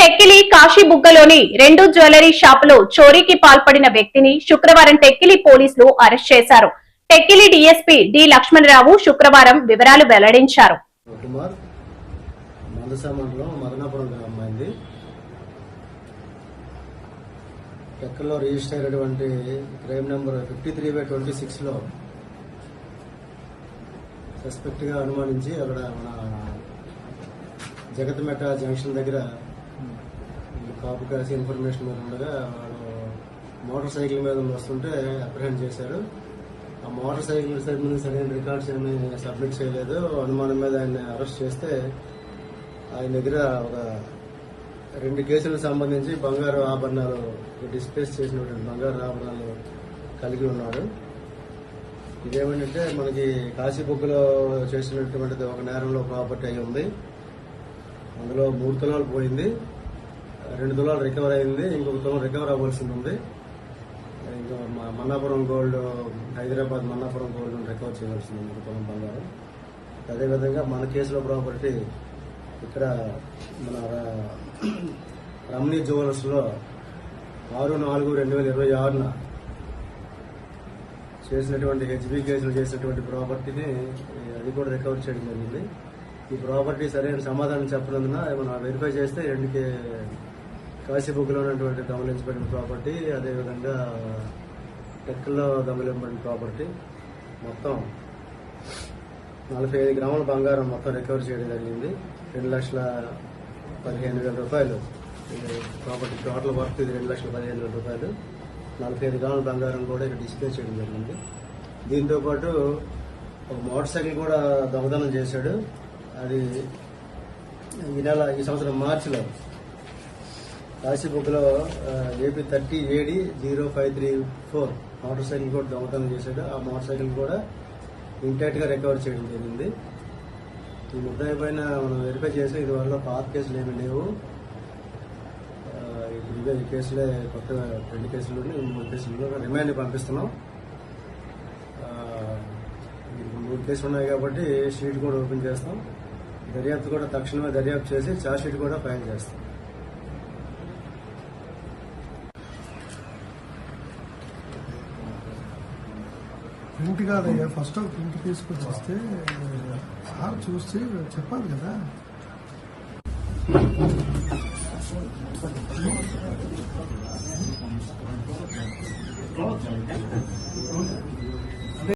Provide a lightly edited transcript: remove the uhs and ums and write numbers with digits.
Tekkali కాశీబుగ్గలోని 2 jewellery షాపులో చోరీకి పాల్పడిన వ్యక్తిని శుక్రవారం టెక్కిలి పోలీసులు అరెస్ట్ చేశారు. టెక్కిలి డీఎస్పీ డి లక్ష్మణరావు శుక్రవారం వివరాలు వెల్లడించారు. టెక్కల్లో రిజిస్టర్ అయినటువంటి క్రైమ్ నెంబర్ 53/26 లో సస్పెక్ట్ గా అనుమానించి అక్కడ మన జగత్మెట జంక్షన్ దగ్గర కాపు కాసి ఇన్ఫర్మేషన్ మీద ఉండగా వాడు మోటార్ సైకిల్ మీద వస్తుంటే అప్రహెండ్ చేశారు. ఆ మోటార్ సైకిల్ సరైన రికార్డ్స్ ఏమీ సబ్మిట్ చేయలేదు. అనుమానం మీద ఆయన అరెస్ట్ చేస్తే ఆయన దగ్గర ఒక 2 కేసులకు సంబంధించి బంగారు ఆభరణాలు డిస్ప్లేస్ చేసినటువంటి బంగారు ఆభరణాలు కలిగి ఉన్నాడు. ఇదేమంటే మనకి కాశీబుగ్గలో చేసినటువంటిది ఒక నేరంలో ప్రాపర్టీ అయి ఉంది. అందులో 3 తులాలు పోయింది, 2 తులాలు రికవర్ అయింది, ఇంకొక తులం రికవర్ అవ్వాల్సింది ఉంది. ఇంకా Manappuram gold, Hyderabad Manappuram gold recover చేయవలసింది 1 తులం బంగారం. అదేవిధంగా మన కేసులో ప్రాపర్టీ ఇక్కడ మన రమణి జ్యువెలర్స్ లో 6/4/2026 చేసినటువంటి హెచ్బి కేసులు చేసినటువంటి ప్రాపర్టీని అది కూడా రికవర్ చేయడం జరిగింది. ఈ ప్రాపర్టీ సరైన సమాధానం చెప్పనందున మనం వెరిఫై చేస్తే 2 కాశీబుగ్గలో ఉన్నటువంటి దొంగలించబడిన ప్రాపర్టీ, అదేవిధంగా టెక్కల్లో దొంగలించబడిన ప్రాపర్టీ మొత్తం 45 గ్రాముల బంగారం మొత్తం రికవర్ చేయడం జరిగింది. 2,15,000 రూపాయలు ప్రాపర్టీ టోటల్ వర్త్ ఇది 2,15,000 రూపాయలు. 45 గ్రాముల బంగారం కూడా ఇక్కడ డిస్ప్లే చేయడం జరిగింది. దీంతో పాటు ఒక మోటార్ సైకిల్ కూడా దొంగతనం చేశాడు. అది ఈ సంవత్సరం మార్చిలో కాశీబుగ్గలో ఏపీ 30AD0534 మోటార్ సైకిల్ కూడా దొంగతనం చేశాడు. ఆ మోటార్ సైకిల్ కూడా ఇంటాక్ట్ గా రికవర్ చేయడం జరిగింది. ఈ ముద్దాయి పైన మనం వెరిఫై చేసి ఇది వల్ల పాత కేసులు ఏమీ లేవు. ఇప్పుడు ఈ కేసులే కొత్తగా 2 కేసులు 3 కేసులు రిమాండ్ పంపిస్తున్నాం. 3 కేసులు ఉన్నాయి కాబట్టి షీట్ కూడా ఓపెన్ చేస్తాం. దర్యాప్తు కూడా తక్షణమే దర్యాప్తు చేసి ఛార్జ్ షీట్ కూడా ఫైల్ చేస్తాం. ప్రింట్ కాదయ్యా, ఫస్ట్ ప్రింట్ తీసుకొచ్చి ఇస్తే సార్ చూసి చెప్పాలి కదా.